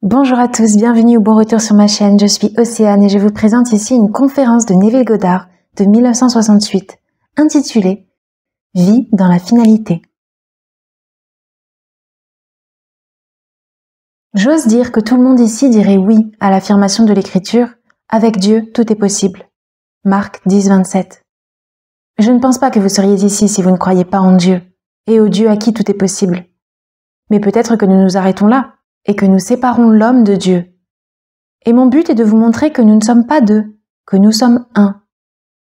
Bonjour à tous, bienvenue ou bon retour sur ma chaîne, je suis Océane et je vous présente ici une conférence de Neville Goddard de 1968 intitulée « Vie dans la finalité ». J'ose dire que tout le monde ici dirait oui à l'affirmation de l'Écriture « Avec Dieu, tout est possible ». Marc 10, 27. Je ne pense pas que vous seriez ici si vous ne croyez pas en Dieu et au Dieu à qui tout est possible. Mais peut-être que nous nous arrêtons là et que nous séparons l'homme de Dieu. Et mon but est de vous montrer que nous ne sommes pas deux, que nous sommes un,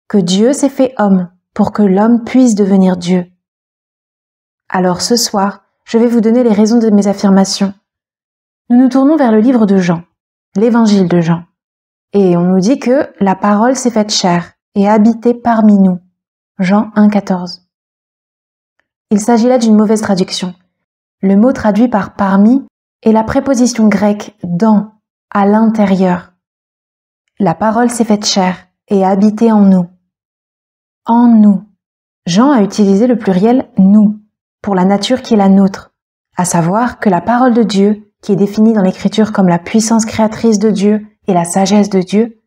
que Dieu s'est fait homme pour que l'homme puisse devenir Dieu. Alors ce soir, je vais vous donner les raisons de mes affirmations. Nous nous tournons vers le livre de Jean, l'évangile de Jean, et on nous dit que la parole s'est faite chair et a habité parmi nous. Jean 1, 14. Il s'agit là d'une mauvaise traduction. Le mot traduit par parmi est la préposition grecque dans, à l'intérieur. La parole s'est faite chair et a habité en nous. En nous. Jean a utilisé le pluriel nous pour la nature qui est la nôtre, à savoir que la parole de Dieu, qui est définie dans l'Écriture comme la puissance créatrice de Dieu et la sagesse de Dieu,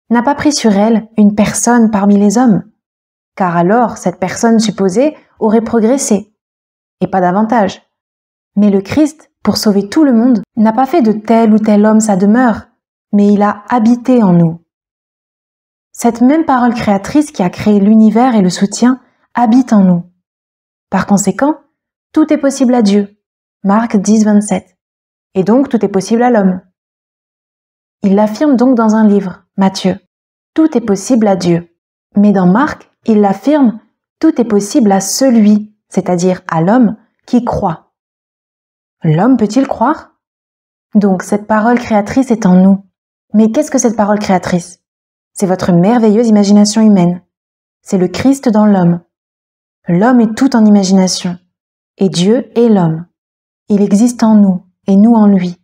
n'a pas pris sur elle une personne parmi les hommes, car alors cette personne supposée aurait progressé, et pas davantage. Mais le Christ, pour sauver tout le monde, n'a pas fait de tel ou tel homme sa demeure, mais il a habité en nous. Cette même parole créatrice qui a créé l'univers et le soutient habite en nous. Par conséquent, tout est possible à Dieu. Marc 10, 27. Et donc tout est possible à l'homme. Il l'affirme donc dans un livre, Matthieu. Tout est possible à Dieu. Mais dans Marc, il l'affirme, tout est possible à celui, c'est-à-dire à l'homme, qui croit. L'homme peut-il croire? Donc cette parole créatrice est en nous. Mais qu'est-ce que cette parole créatrice? C'est votre merveilleuse imagination humaine. C'est le Christ dans l'homme. L'homme est tout en imagination. Et Dieu est l'homme. Il existe en nous, et nous en lui.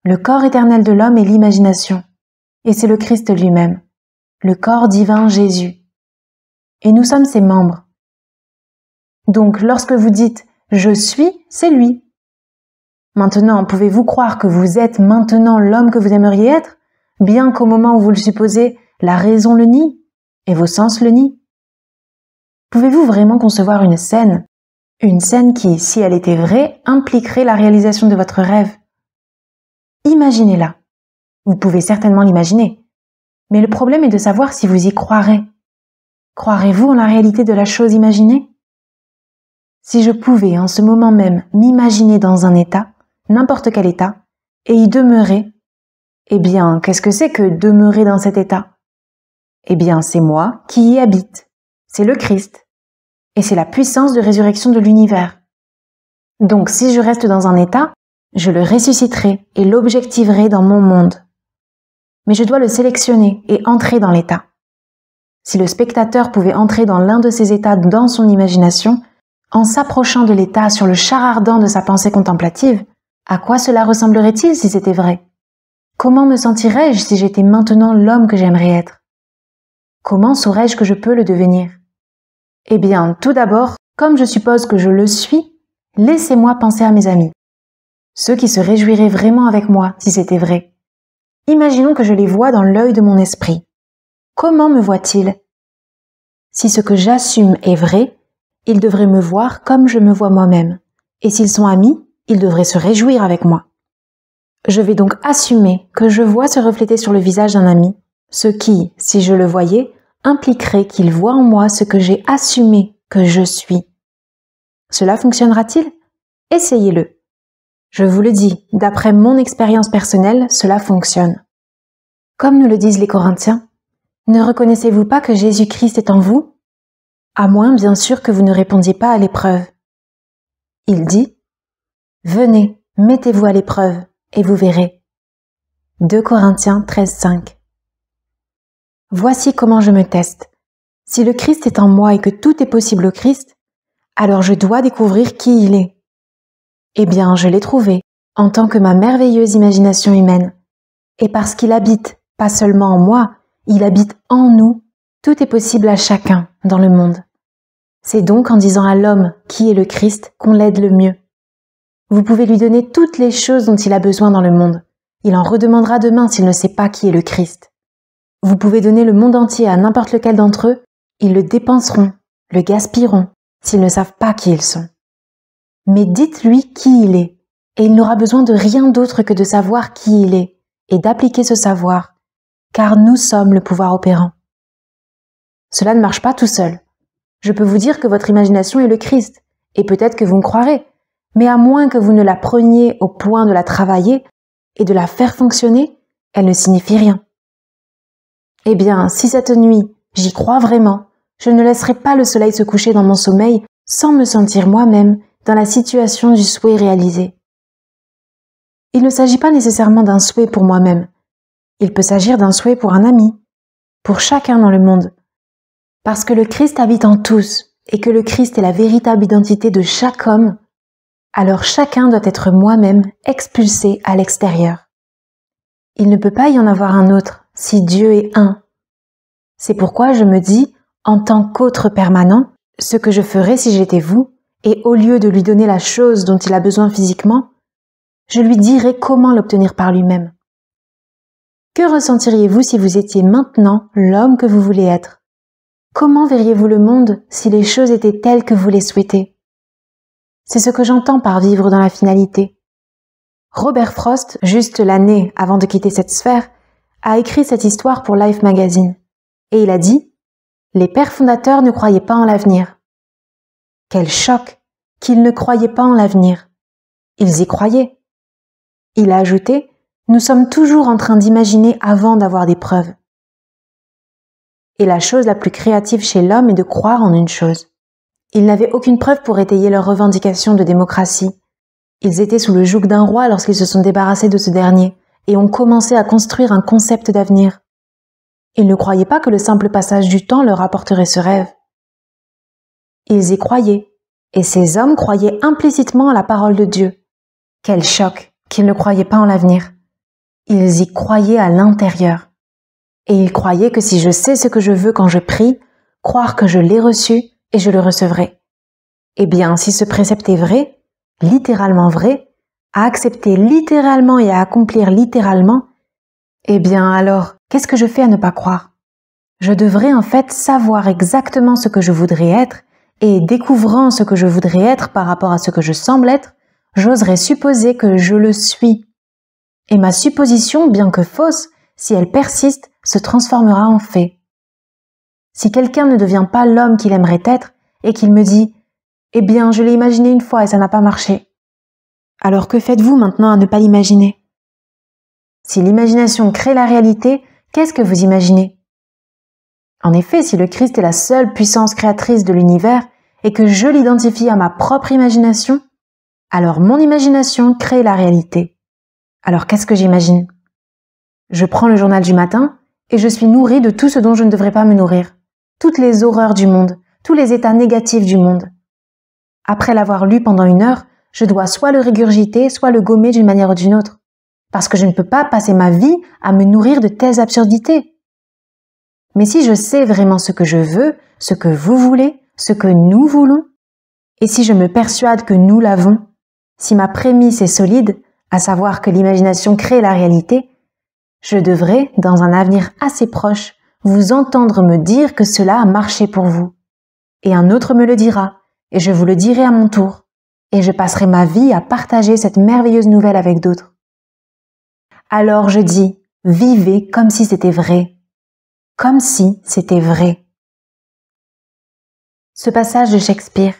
Le corps éternel de l'homme est l'imagination. Et c'est le Christ lui-même. Le corps divin Jésus. Et nous sommes ses membres. Donc lorsque vous dites « je suis », c'est lui. Maintenant, pouvez-vous croire que vous êtes maintenant l'homme que vous aimeriez être, bien qu'au moment où vous le supposez, la raison le nie et vos sens le nient? Pouvez-vous vraiment concevoir une scène qui, si elle était vraie, impliquerait la réalisation de votre rêve? Imaginez-la. Vous pouvez certainement l'imaginer. Mais le problème est de savoir si vous y croirez. Croirez-vous en la réalité de la chose imaginée? Si je pouvais en ce moment même m'imaginer dans un état, n'importe quel état, et y demeurer, eh bien, qu'est-ce que c'est que demeurer dans cet état? Eh bien, c'est moi qui y habite. C'est le Christ. Et c'est la puissance de résurrection de l'univers. Donc, si je reste dans un état, je le ressusciterai et l'objectiverai dans mon monde. Mais je dois le sélectionner et entrer dans l'état. Si le spectateur pouvait entrer dans l'un de ces états dans son imagination, en s'approchant de l'état sur le char ardent de sa pensée contemplative, à quoi cela ressemblerait-il si c'était vrai? Comment me sentirais-je si j'étais maintenant l'homme que j'aimerais être? Comment saurais-je que je peux le devenir? Eh bien, tout d'abord, comme je suppose que je le suis, laissez-moi penser à mes amis. Ceux qui se réjouiraient vraiment avec moi si c'était vrai. Imaginons que je les vois dans l'œil de mon esprit. Comment me voient-ils? Si ce que j'assume est vrai, ils devraient me voir comme je me vois moi-même. Et s'ils sont amis, ils devraient se réjouir avec moi. Je vais donc assumer que je vois se refléter sur le visage d'un ami, ce qui, si je le voyais, impliquerait qu'il voit en moi ce que j'ai assumé que je suis. Cela fonctionnera-t-il? Essayez-le. Je vous le dis, d'après mon expérience personnelle, cela fonctionne. Comme nous le disent les Corinthiens, ne reconnaissez-vous pas que Jésus-Christ est en vous? À moins, bien sûr, que vous ne répondiez pas à l'épreuve. Il dit, « Venez, mettez-vous à l'épreuve, et vous verrez. » 2 Corinthiens 13, 5. Voici comment je me teste. Si le Christ est en moi et que tout est possible au Christ, alors je dois découvrir qui il est. Eh bien, je l'ai trouvé, en tant que ma merveilleuse imagination humaine. Et parce qu'il habite, pas seulement en moi, il habite en nous, tout est possible à chacun dans le monde. C'est donc en disant à l'homme qui est le Christ qu'on l'aide le mieux. Vous pouvez lui donner toutes les choses dont il a besoin dans le monde. Il en redemandera demain s'il ne sait pas qui est le Christ. Vous pouvez donner le monde entier à n'importe lequel d'entre eux, ils le dépenseront, le gaspilleront, s'ils ne savent pas qui ils sont. Mais dites-lui qui il est, et il n'aura besoin de rien d'autre que de savoir qui il est, et d'appliquer ce savoir, car nous sommes le pouvoir opérant. Cela ne marche pas tout seul. Je peux vous dire que votre imagination est le Christ, et peut-être que vous me croirez, mais à moins que vous ne la preniez au point de la travailler et de la faire fonctionner, elle ne signifie rien. Eh bien, si cette nuit, j'y crois vraiment, je ne laisserai pas le soleil se coucher dans mon sommeil sans me sentir moi-même dans la situation du souhait réalisé. Il ne s'agit pas nécessairement d'un souhait pour moi-même. Il peut s'agir d'un souhait pour un ami, pour chacun dans le monde. Parce que le Christ habite en tous et que le Christ est la véritable identité de chaque homme, alors chacun doit être moi-même expulsé à l'extérieur. Il ne peut pas y en avoir un autre si Dieu est un. C'est pourquoi je me dis, en tant qu'autre permanent, ce que je ferais si j'étais vous, et au lieu de lui donner la chose dont il a besoin physiquement, je lui dirais comment l'obtenir par lui-même. Que ressentiriez-vous si vous étiez maintenant l'homme que vous voulez être? Comment verriez-vous le monde si les choses étaient telles que vous les souhaitez? C'est ce que j'entends par vivre dans la finalité. Robert Frost, juste l'année avant de quitter cette sphère, a écrit cette histoire pour Life Magazine. Et il a dit « Les pères fondateurs ne croyaient pas en l'avenir. » Quel choc qu'ils ne croyaient pas en l'avenir. Ils y croyaient. Il a ajouté « Nous sommes toujours en train d'imaginer avant d'avoir des preuves. » Et la chose la plus créative chez l'homme est de croire en une chose. Ils n'avaient aucune preuve pour étayer leurs revendications de démocratie. Ils étaient sous le joug d'un roi lorsqu'ils se sont débarrassés de ce dernier et ont commencé à construire un concept d'avenir. Ils ne croyaient pas que le simple passage du temps leur apporterait ce rêve. Ils y croyaient, et ces hommes croyaient implicitement à la parole de Dieu. Quel choc qu'ils ne croyaient pas en l'avenir. Ils y croyaient à l'intérieur. Et ils croyaient que si je sais ce que je veux quand je prie, croire que je l'ai reçu et je le recevrai. Eh bien, si ce précepte est vrai, littéralement vrai, à accepter littéralement et à accomplir littéralement, eh bien alors, qu'est-ce que je fais à ne pas croire? Je devrais en fait savoir exactement ce que je voudrais être et découvrant ce que je voudrais être par rapport à ce que je semble être, j'oserais supposer que je le suis. Et ma supposition, bien que fausse, si elle persiste, se transformera en fait. Si quelqu'un ne devient pas l'homme qu'il aimerait être et qu'il me dit « Eh bien, je l'ai imaginé une fois et ça n'a pas marché », alors que faites-vous maintenant à ne pas l'imaginer? Si l'imagination crée la réalité, qu'est-ce que vous imaginez? En effet, si le Christ est la seule puissance créatrice de l'univers et que je l'identifie à ma propre imagination, alors mon imagination crée la réalité. Alors qu'est-ce que j'imagine? Je prends le journal du matin et je suis nourrie de tout ce dont je ne devrais pas me nourrir. Toutes les horreurs du monde, tous les états négatifs du monde. Après l'avoir lu pendant 1 heure, je dois soit le régurgiter, soit le gommer d'une manière ou d'une autre. Parce que je ne peux pas passer ma vie à me nourrir de telles absurdités. Mais si je sais vraiment ce que je veux, ce que vous voulez, ce que nous voulons, et si je me persuade que nous l'avons, si ma prémisse est solide, à savoir que l'imagination crée la réalité, je devrais, dans un avenir assez proche, vous entendre me dire que cela a marché pour vous. Et un autre me le dira, et je vous le dirai à mon tour, et je passerai ma vie à partager cette merveilleuse nouvelle avec d'autres. Alors je dis, vivez comme si c'était vrai. Comme si c'était vrai. Ce passage de Shakespeare,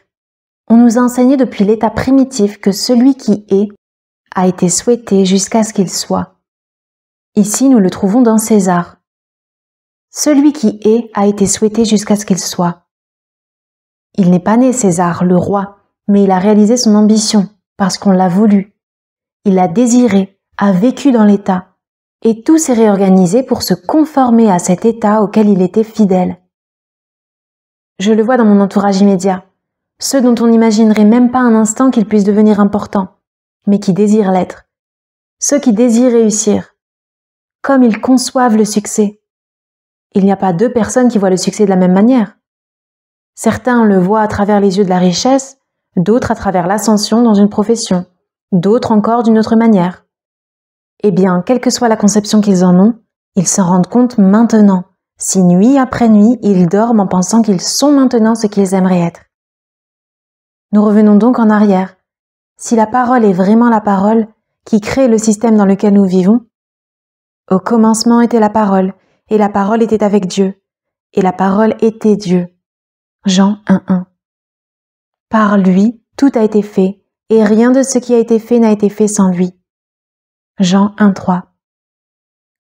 on nous a enseigné depuis l'état primitif que celui qui est a été souhaité jusqu'à ce qu'il soit. Ici, nous le trouvons dans César. Celui qui est a été souhaité jusqu'à ce qu'il soit. Il n'est pas né César, le roi, mais il a réalisé son ambition parce qu'on l'a voulu. Il l'a désiré, a vécu dans l'état, et tout s'est réorganisé pour se conformer à cet état auquel il était fidèle. Je le vois dans mon entourage immédiat, ceux dont on n'imaginerait même pas un instant qu'ils puissent devenir importants, mais qui désirent l'être, ceux qui désirent réussir, comme ils conçoivent le succès. Il n'y a pas 2 personnes qui voient le succès de la même manière. Certains le voient à travers les yeux de la richesse, d'autres à travers l'ascension dans une profession, d'autres encore d'une autre manière. Eh bien, quelle que soit la conception qu'ils en ont, ils s'en rendent compte maintenant, si nuit après nuit, ils dorment en pensant qu'ils sont maintenant ce qu'ils aimeraient être. Nous revenons donc en arrière. Si la parole est vraiment la parole qui crée le système dans lequel nous vivons, au commencement était la parole, et la parole était avec Dieu, et la parole était Dieu. Jean 1:1. Par lui, tout a été fait, et rien de ce qui a été fait n'a été fait sans lui. Jean 1:3.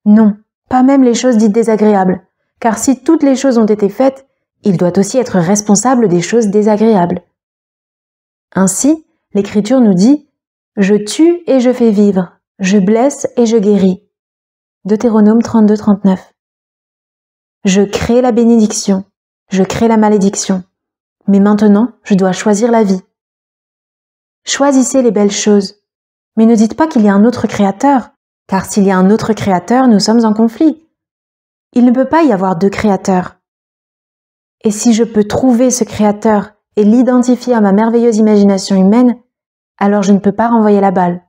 Non, pas même les choses dites désagréables, car si toutes les choses ont été faites, il doit aussi être responsable des choses désagréables. Ainsi, l'Écriture nous dit « Je tue et je fais vivre, je blesse et je guéris ». Deutéronome 32:39. Je crée la bénédiction, je crée la malédiction, mais maintenant, je dois choisir la vie. Choisissez les belles choses, mais ne dites pas qu'il y a un autre créateur, car s'il y a un autre créateur, nous sommes en conflit. Il ne peut pas y avoir deux créateurs. Et si je peux trouver ce créateur et l'identifier à ma merveilleuse imagination humaine, alors je ne peux pas renvoyer la balle.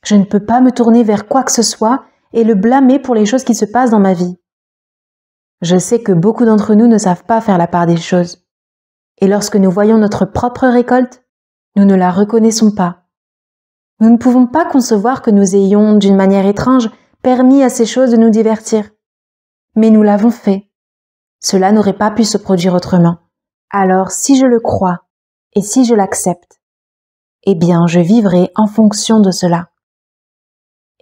Je ne peux pas me tourner vers quoi que ce soit et le blâmer pour les choses qui se passent dans ma vie. Je sais que beaucoup d'entre nous ne savent pas faire la part des choses. Et lorsque nous voyons notre propre récolte, nous ne la reconnaissons pas. Nous ne pouvons pas concevoir que nous ayons, d'une manière étrange, permis à ces choses de nous divertir. Mais nous l'avons fait. Cela n'aurait pas pu se produire autrement. Alors, si je le crois, et si je l'accepte, eh bien, je vivrai en fonction de cela.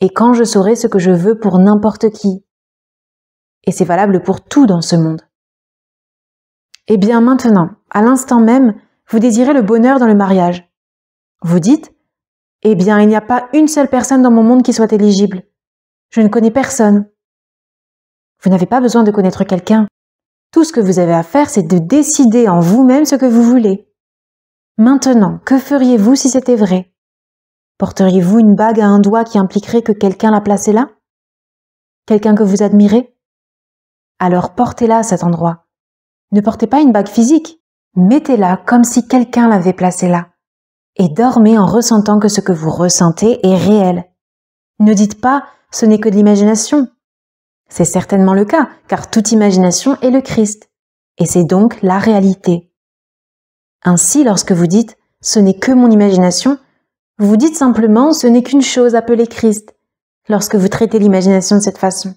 Et quand je saurai ce que je veux pour n'importe qui, et c'est valable pour tout dans ce monde. Eh bien, maintenant, à l'instant même, vous désirez le bonheur dans le mariage. Vous dites, eh bien, il n'y a pas une seule personne dans mon monde qui soit éligible. Je ne connais personne. Vous n'avez pas besoin de connaître quelqu'un. Tout ce que vous avez à faire, c'est de décider en vous-même ce que vous voulez. Maintenant, que feriez-vous si c'était vrai? Porteriez-vous une bague à un doigt qui impliquerait que quelqu'un l'a placée là? Quelqu'un que vous admirez? Alors portez-la à cet endroit. Ne portez pas une bague physique. Mettez-la comme si quelqu'un l'avait placée là. Et dormez en ressentant que ce que vous ressentez est réel. Ne dites pas « ce n'est que de l'imagination ». C'est certainement le cas, car toute imagination est le Christ. Et c'est donc la réalité. Ainsi, lorsque vous dites « ce n'est que mon imagination », vous dites simplement « ce n'est qu'une chose appelée Christ » lorsque vous traitez l'imagination de cette façon.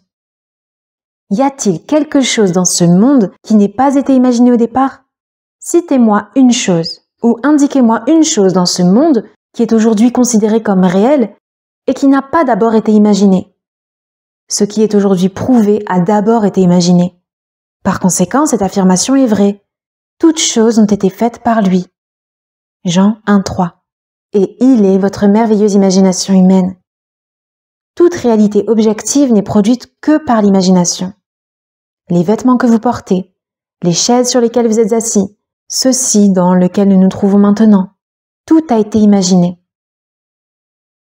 Y a-t-il quelque chose dans ce monde qui n'ait pas été imaginé au départ? Citez-moi une chose, ou indiquez-moi une chose dans ce monde qui est aujourd'hui considérée comme réelle et qui n'a pas d'abord été imaginée. Ce qui est aujourd'hui prouvé a d'abord été imaginé. Par conséquent, cette affirmation est vraie. Toutes choses ont été faites par lui. Jean 1:3. Et il est votre merveilleuse imagination humaine. Toute réalité objective n'est produite que par l'imagination. Les vêtements que vous portez, les chaises sur lesquelles vous êtes assis, ceci dans lequel nous nous trouvons maintenant, tout a été imaginé.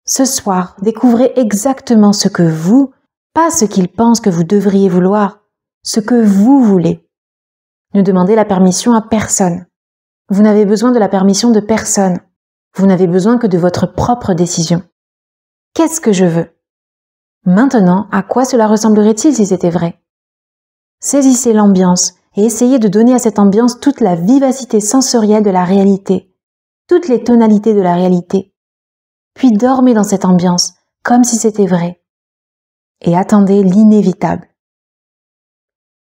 Ce soir, découvrez exactement ce que vous, pas ce qu'ils pensent que vous devriez vouloir, ce que vous voulez. Ne demandez la permission à personne. Vous n'avez besoin de la permission de personne. Vous n'avez besoin que de votre propre décision. Qu'est-ce que je veux? Maintenant, à quoi cela ressemblerait-il si c'était vrai? Saisissez l'ambiance et essayez de donner à cette ambiance toute la vivacité sensorielle de la réalité, toutes les tonalités de la réalité. Puis dormez dans cette ambiance, comme si c'était vrai. Et attendez l'inévitable.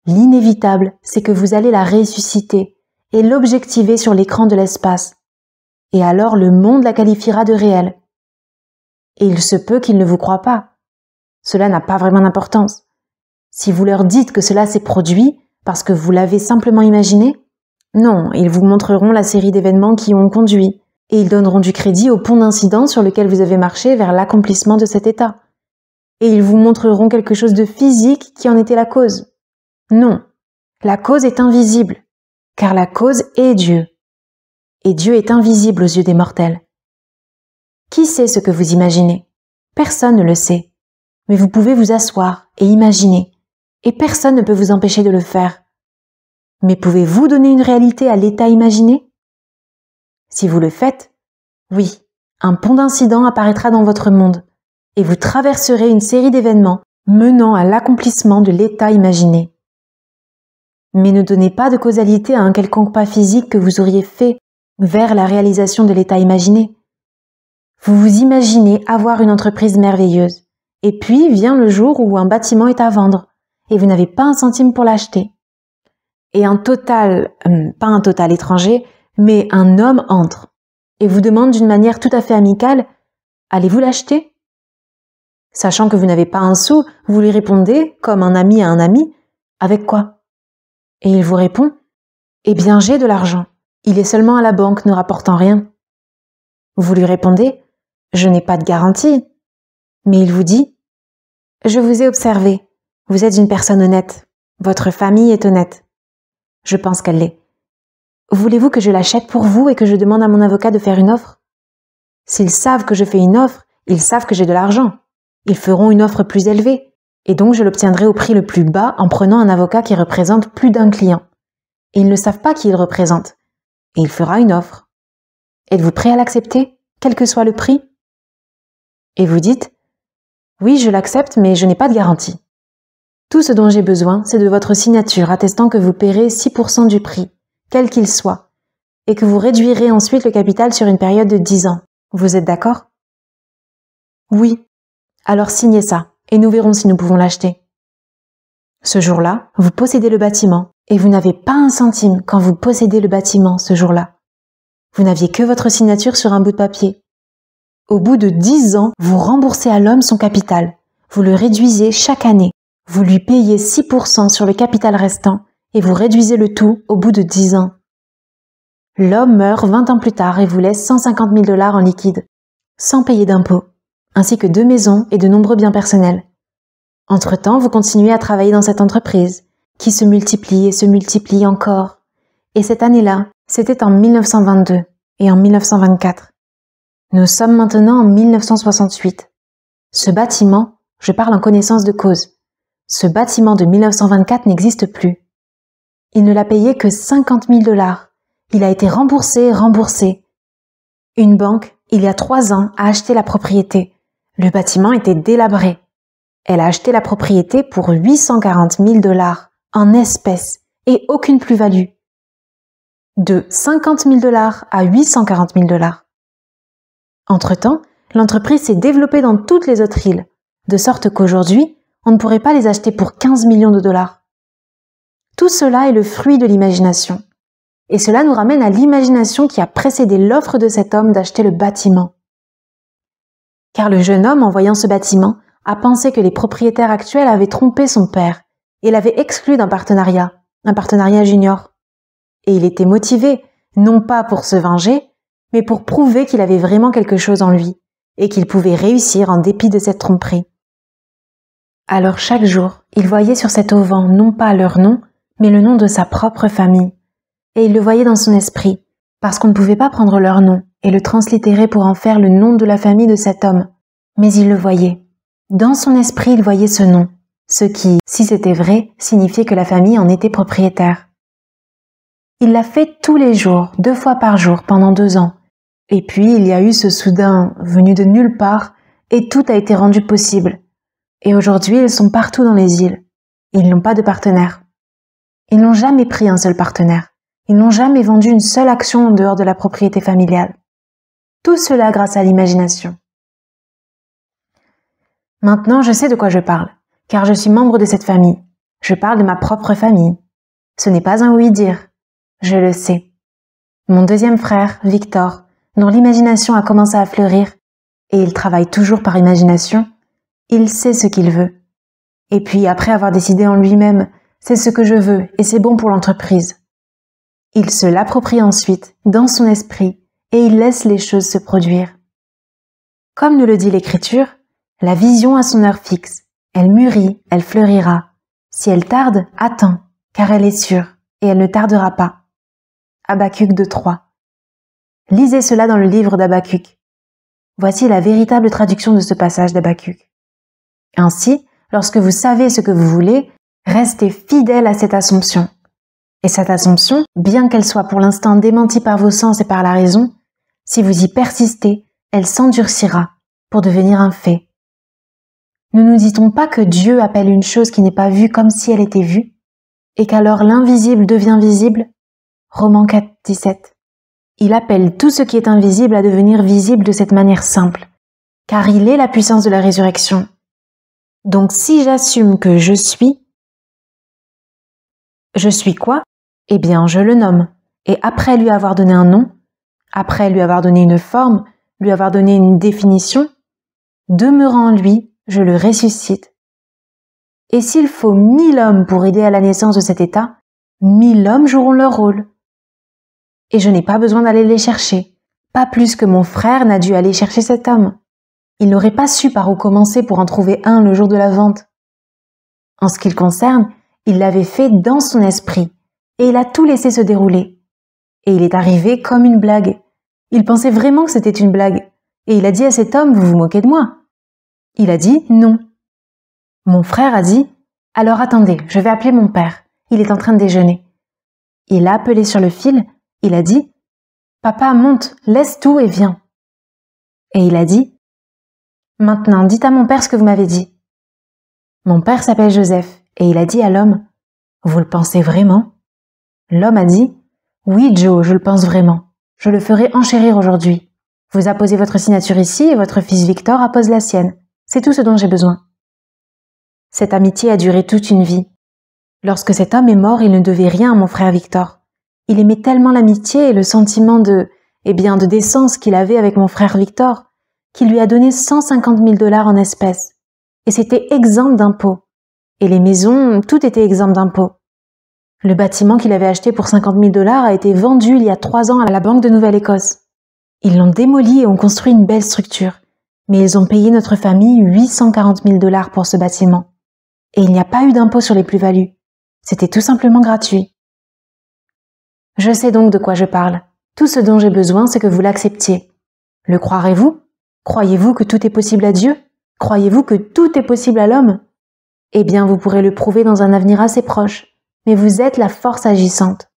L'inévitable, c'est que vous allez la ressusciter et l'objectiver sur l'écran de l'espace. Et alors le monde la qualifiera de réelle. Et il se peut qu'ils ne vous croient pas. Cela n'a pas vraiment d'importance. Si vous leur dites que cela s'est produit parce que vous l'avez simplement imaginé, non, ils vous montreront la série d'événements qui y ont conduit, et ils donneront du crédit au pont d'incidence sur lequel vous avez marché vers l'accomplissement de cet état. Et ils vous montreront quelque chose de physique qui en était la cause. Non, la cause est invisible, car la cause est Dieu. Et Dieu est invisible aux yeux des mortels. Qui sait ce que vous imaginez? Personne ne le sait. Mais vous pouvez vous asseoir et imaginer, et personne ne peut vous empêcher de le faire. Mais pouvez-vous donner une réalité à l'état imaginé? Si vous le faites, oui, un pont d'incidents apparaîtra dans votre monde et vous traverserez une série d'événements menant à l'accomplissement de l'état imaginé. Mais ne donnez pas de causalité à un quelconque pas physique que vous auriez fait vers la réalisation de l'état imaginé. Vous vous imaginez avoir une entreprise merveilleuse, et puis vient le jour où un bâtiment est à vendre, et vous n'avez pas un centime pour l'acheter. Et pas un total étranger, mais un homme entre, et vous demande d'une manière tout à fait amicale, « Allez-vous l'acheter ?» Sachant que vous n'avez pas un sou, vous lui répondez, comme un ami à un ami, « Avec quoi ?» Et il vous répond, « Eh bien, j'ai de l'argent. Il est seulement à la banque, ne rapportant rien. » Vous lui répondez, « Je n'ai pas de garantie. » Mais il vous dit, « Je vous ai observé. Vous êtes une personne honnête. Votre famille est honnête. Je pense qu'elle l'est. Voulez-vous que je l'achète pour vous et que je demande à mon avocat de faire une offre? S'ils savent que je fais une offre, ils savent que j'ai de l'argent. Ils feront une offre plus élevée, et donc je l'obtiendrai au prix le plus bas en prenant un avocat qui représente plus d'un client. Et ils ne savent pas qui il représente, et il fera une offre. Êtes-vous prêt à l'accepter, quel que soit le prix? Et vous dites, oui, je l'accepte, mais je n'ai pas de garantie. Tout ce dont j'ai besoin, c'est de votre signature attestant que vous paierez 6% du prix, quel qu'il soit, et que vous réduirez ensuite le capital sur une période de 10 ans. Vous êtes d'accord? Oui. Alors signez ça, et nous verrons si nous pouvons l'acheter. Ce jour-là, vous possédez le bâtiment, et vous n'avez pas un centime quand vous possédez le bâtiment ce jour-là. Vous n'aviez que votre signature sur un bout de papier. Au bout de 10 ans, vous remboursez à l'homme son capital. Vous le réduisez chaque année. Vous lui payez 6% sur le capital restant, et vous réduisez le tout au bout de 10 ans. L'homme meurt 20 ans plus tard et vous laisse 150 000 $ en liquide, sans payer d'impôts, ainsi que 2 maisons et de nombreux biens personnels. Entre-temps, vous continuez à travailler dans cette entreprise, qui se multiplie et se multiplie encore. Et cette année-là, c'était en 1922 et en 1924. Nous sommes maintenant en 1968. Ce bâtiment, je parle en connaissance de cause, ce bâtiment de 1924 n'existe plus. Il ne l'a payé que 50 000 $. Il a été remboursé. Une banque, il y a 3 ans, a acheté la propriété. Le bâtiment était délabré. Elle a acheté la propriété pour 840 000 $ en espèces et aucune plus-value. De 50 000 $ à 840 000 $. Entre-temps, l'entreprise s'est développée dans toutes les autres îles, de sorte qu'aujourd'hui, on ne pourrait pas les acheter pour 15 millions de $. Tout cela est le fruit de l'imagination. Et cela nous ramène à l'imagination qui a précédé l'offre de cet homme d'acheter le bâtiment. Car le jeune homme, en voyant ce bâtiment, a pensé que les propriétaires actuels avaient trompé son père et l'avaient exclu d'un partenariat, un partenariat junior. Et il était motivé, non pas pour se venger, mais pour prouver qu'il avait vraiment quelque chose en lui et qu'il pouvait réussir en dépit de cette tromperie. Alors chaque jour, il voyait sur cet auvent non pas leur nom, mais le nom de sa propre famille. Et il le voyait dans son esprit, parce qu'on ne pouvait pas prendre leur nom et le translittérer pour en faire le nom de la famille de cet homme. Mais il le voyait. Dans son esprit, il voyait ce nom, ce qui, si c'était vrai, signifiait que la famille en était propriétaire. Il l'a fait tous les jours, 2 fois par jour, pendant 2 ans. Et puis, il y a eu ce soudain, venu de nulle part, et tout a été rendu possible. Et aujourd'hui, ils sont partout dans les îles. Ils n'ont pas de partenaire. Ils n'ont jamais pris un seul partenaire. Ils n'ont jamais vendu une seule action en dehors de la propriété familiale. Tout cela grâce à l'imagination. Maintenant, je sais de quoi je parle, car je suis membre de cette famille. Je parle de ma propre famille. Ce n'est pas un oui-dire. Je le sais. Mon deuxième frère, Victor, dont l'imagination a commencé à fleurir, et il travaille toujours par imagination, il sait ce qu'il veut. Et puis, après avoir décidé en lui-même, c'est ce que je veux et c'est bon pour l'entreprise. Il se l'approprie ensuite, dans son esprit, et il laisse les choses se produire. Comme nous le dit l'Écriture, la vision a son heure fixe. Elle mûrit, elle fleurira. Si elle tarde, attends, car elle est sûre, et elle ne tardera pas. Habacuc 2:3. Lisez cela dans le livre d'Habacuc. Voici la véritable traduction de ce passage d'Habacuc. Ainsi, lorsque vous savez ce que vous voulez, restez fidèle à cette assomption. Et cette assomption, bien qu'elle soit pour l'instant démentie par vos sens et par la raison, si vous y persistez, elle s'endurcira pour devenir un fait. Ne nous dit-on pas que Dieu appelle une chose qui n'est pas vue comme si elle était vue, et qu'alors l'invisible devient visible? Romains 4, 17. Il appelle tout ce qui est invisible à devenir visible de cette manière simple, car il est la puissance de la résurrection. Donc si j'assume que je suis quoi? Eh bien, je le nomme. Et après lui avoir donné un nom, après lui avoir donné une forme, lui avoir donné une définition, demeurant en lui, je le ressuscite. Et s'il faut 1000 hommes pour aider à la naissance de cet état, 1000 hommes joueront leur rôle. Et je n'ai pas besoin d'aller les chercher, pas plus que mon frère n'a dû aller chercher cet homme. Il n'aurait pas su par où commencer pour en trouver un le jour de la vente. En ce qui le concerne, il l'avait fait dans son esprit, et il a tout laissé se dérouler. Et il est arrivé comme une blague. Il pensait vraiment que c'était une blague, et il a dit à cet homme, vous vous moquez de moi? Il a dit non. Mon frère a dit, alors attendez, je vais appeler mon père, il est en train de déjeuner. Il l'a appelé sur le fil, il a dit, papa, monte, laisse tout et viens. Et il a dit, maintenant, dites à mon père ce que vous m'avez dit. Mon père s'appelle Joseph, et il a dit à l'homme, vous le pensez vraiment? L'homme a dit, oui Joe, je le pense vraiment, je le ferai enchérir aujourd'hui. Vous apposez votre signature ici et votre fils Victor appose la sienne. C'est tout ce dont j'ai besoin. Cette amitié a duré toute une vie. Lorsque cet homme est mort, il ne devait rien à mon frère Victor. Il aimait tellement l'amitié et le sentiment de décence qu'il avait avec mon frère Victor, qu'il lui a donné 150 000 $ en espèces. Et c'était exempt d'impôts. Et les maisons, tout était exempt d'impôts. Le bâtiment qu'il avait acheté pour 50 000 $ a été vendu il y a 3 ans à la Banque de Nouvelle-Écosse. Ils l'ont démoli et ont construit une belle structure. Mais ils ont payé notre famille 840 000 $ pour ce bâtiment. Et il n'y a pas eu d'impôt sur les plus-values. C'était tout simplement gratuit. Je sais donc de quoi je parle. Tout ce dont j'ai besoin, c'est que vous l'acceptiez. Le croirez-vous? Croyez-vous que tout est possible à Dieu? Croyez-vous que tout est possible à l'homme? Eh bien, vous pourrez le prouver dans un avenir assez proche. Mais vous êtes la force agissante.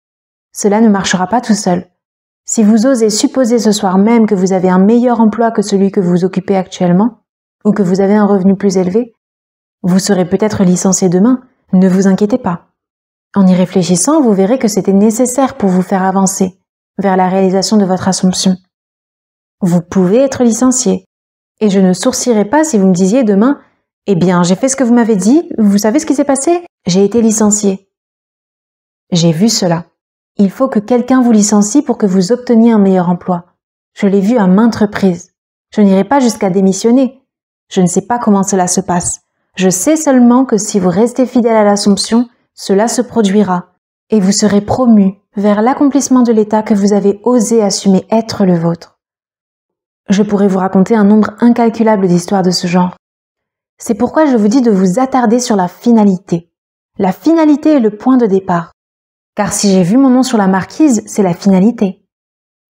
Cela ne marchera pas tout seul. Si vous osez supposer ce soir même que vous avez un meilleur emploi que celui que vous occupez actuellement, ou que vous avez un revenu plus élevé, vous serez peut-être licencié demain, ne vous inquiétez pas. En y réfléchissant, vous verrez que c'était nécessaire pour vous faire avancer vers la réalisation de votre assomption. Vous pouvez être licencié, et je ne sourcillerai pas si vous me disiez demain « Eh bien, j'ai fait ce que vous m'avez dit, vous savez ce qui s'est passé? J'ai été licencié. » J'ai vu cela. Il faut que quelqu'un vous licencie pour que vous obteniez un meilleur emploi. Je l'ai vu à maintes reprises. Je n'irai pas jusqu'à démissionner. Je ne sais pas comment cela se passe. Je sais seulement que si vous restez fidèle à l'Assomption, cela se produira et vous serez promu vers l'accomplissement de l'état que vous avez osé assumer être le vôtre. Je pourrais vous raconter un nombre incalculable d'histoires de ce genre. C'est pourquoi je vous dis de vous attarder sur la finalité. La finalité est le point de départ. Car si j'ai vu mon nom sur la marquise, c'est la finalité.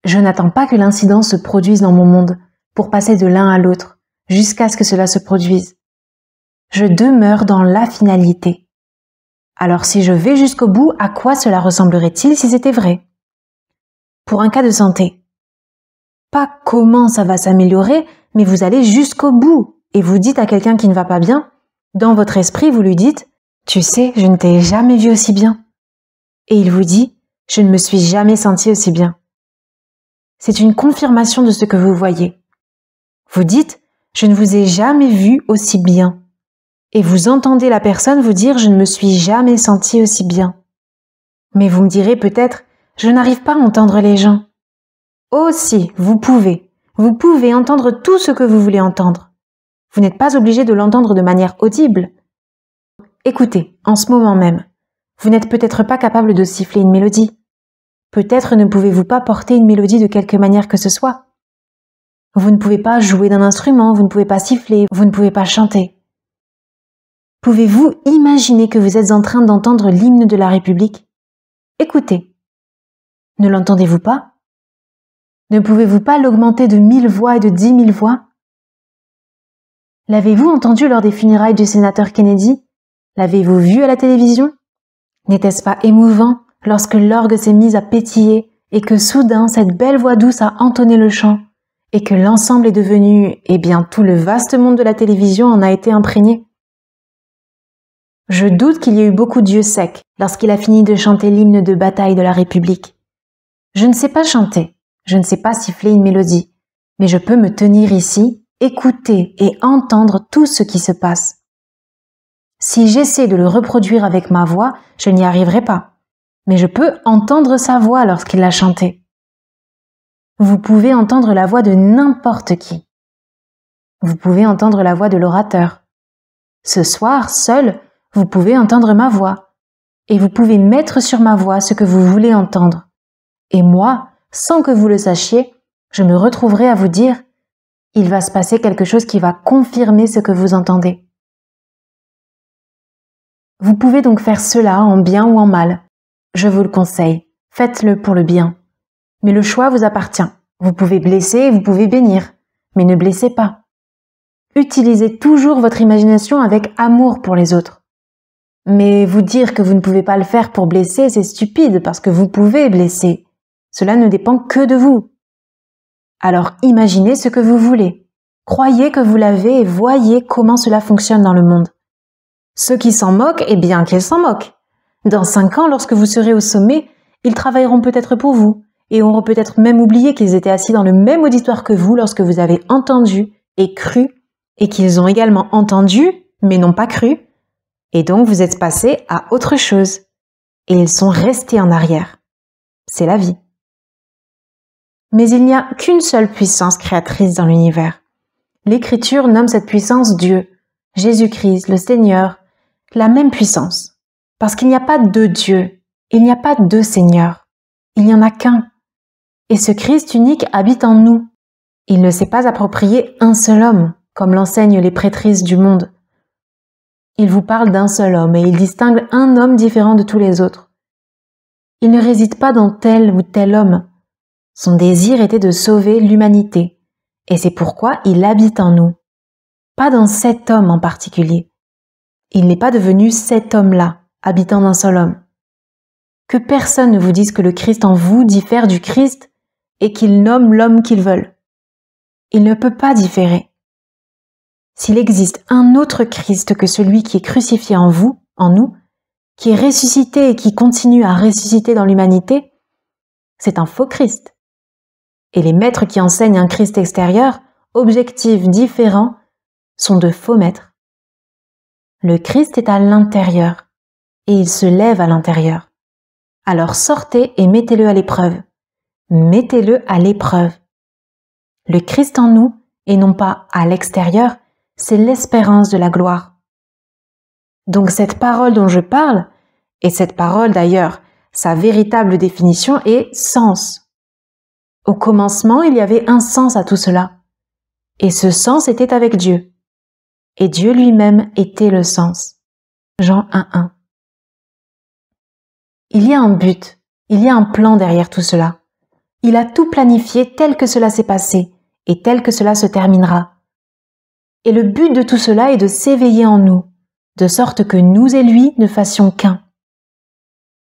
Je n'attends pas que l'incident se produise dans mon monde pour passer de l'un à l'autre, jusqu'à ce que cela se produise. Je demeure dans la finalité. Alors si je vais jusqu'au bout, à quoi cela ressemblerait-il si c'était vrai? Pour un cas de santé. Pas comment ça va s'améliorer, mais vous allez jusqu'au bout et vous dites à quelqu'un qui ne va pas bien, dans votre esprit vous lui dites « Tu sais, je ne t'ai jamais vu aussi bien ». Et il vous dit « Je ne me suis jamais senti aussi bien ». C'est une confirmation de ce que vous voyez. Vous dites « Je ne vous ai jamais vu aussi bien ». Et vous entendez la personne vous dire « Je ne me suis jamais senti aussi bien ». Mais vous me direz peut-être « Je n'arrive pas à entendre les gens ». Oh si, vous pouvez. Vous pouvez entendre tout ce que vous voulez entendre. Vous n'êtes pas obligé de l'entendre de manière audible. Écoutez, en ce moment même. Vous n'êtes peut-être pas capable de siffler une mélodie. Peut-être ne pouvez-vous pas porter une mélodie de quelque manière que ce soit. Vous ne pouvez pas jouer d'un instrument, vous ne pouvez pas siffler, vous ne pouvez pas chanter. Pouvez-vous imaginer que vous êtes en train d'entendre l'hymne de la République? Écoutez. Ne l'entendez-vous pas? Ne pouvez-vous pas l'augmenter de 1000 voix et de 10 000 voix? L'avez-vous entendu lors des funérailles du sénateur Kennedy? L'avez-vous vu à la télévision? N'était-ce pas émouvant lorsque l'orgue s'est mise à pétiller et que soudain cette belle voix douce a entonné le chant et que l'ensemble est devenu, tout le vaste monde de la télévision en a été imprégné. Je doute qu'il y ait eu beaucoup d'yeux secs lorsqu'il a fini de chanter l'hymne de bataille de la République. Je ne sais pas chanter, je ne sais pas siffler une mélodie, mais je peux me tenir ici, écouter et entendre tout ce qui se passe. Si j'essaie de le reproduire avec ma voix, je n'y arriverai pas, mais je peux entendre sa voix lorsqu'il l'a chanté. Vous pouvez entendre la voix de n'importe qui. Vous pouvez entendre la voix de l'orateur. Ce soir, seul, vous pouvez entendre ma voix, et vous pouvez mettre sur ma voix ce que vous voulez entendre. Et moi, sans que vous le sachiez, je me retrouverai à vous dire « Il va se passer quelque chose qui va confirmer ce que vous entendez. » Vous pouvez donc faire cela en bien ou en mal. Je vous le conseille, faites-le pour le bien. Mais le choix vous appartient. Vous pouvez blesser et vous pouvez bénir, mais ne blessez pas. Utilisez toujours votre imagination avec amour pour les autres. Mais vous dire que vous ne pouvez pas le faire pour blesser, c'est stupide parce que vous pouvez blesser. Cela ne dépend que de vous. Alors imaginez ce que vous voulez. Croyez que vous l'avez et voyez comment cela fonctionne dans le monde. Ceux qui s'en moquent, qu'ils s'en moquent. Dans 5 ans, lorsque vous serez au sommet, ils travailleront peut-être pour vous et auront peut-être même oublié qu'ils étaient assis dans le même auditoire que vous lorsque vous avez entendu et cru et qu'ils ont également entendu mais n'ont pas cru. Et donc vous êtes passé à autre chose. Et ils sont restés en arrière. C'est la vie. Mais il n'y a qu'une seule puissance créatrice dans l'univers. L'Écriture nomme cette puissance Dieu, Jésus-Christ, le Seigneur, la même puissance. Parce qu'il n'y a pas deux dieux, il n'y a pas deux seigneurs, il n'y en a qu'un. Et ce Christ unique habite en nous. Il ne s'est pas approprié un seul homme, comme l'enseignent les prêtrisses du monde. Il vous parle d'un seul homme et il distingue un homme différent de tous les autres. Il ne réside pas dans tel ou tel homme. Son désir était de sauver l'humanité, et c'est pourquoi il habite en nous. Pas dans cet homme en particulier. Il n'est pas devenu cet homme-là, habitant d'un seul homme. Que personne ne vous dise que le Christ en vous diffère du Christ et qu'il nomme l'homme qu'ils veulent. Il ne peut pas différer. S'il existe un autre Christ que celui qui est crucifié en vous, en nous, qui est ressuscité et qui continue à ressusciter dans l'humanité, c'est un faux Christ. Et les maîtres qui enseignent un Christ extérieur, objectif, différent, sont de faux maîtres. Le Christ est à l'intérieur, et il se lève à l'intérieur. Alors sortez et mettez-le à l'épreuve. Mettez-le à l'épreuve. Le Christ en nous, et non pas à l'extérieur, c'est l'espérance de la gloire. Donc cette parole dont je parle, et cette parole d'ailleurs, sa véritable définition est sens. Au commencement, il y avait un sens à tout cela. Et ce sens était avec Dieu. Et Dieu lui-même était le sens. Jean 1:1. Il y a un but, il y a un plan derrière tout cela. Il a tout planifié tel que cela s'est passé et tel que cela se terminera. Et le but de tout cela est de s'éveiller en nous, de sorte que nous et lui ne fassions qu'un.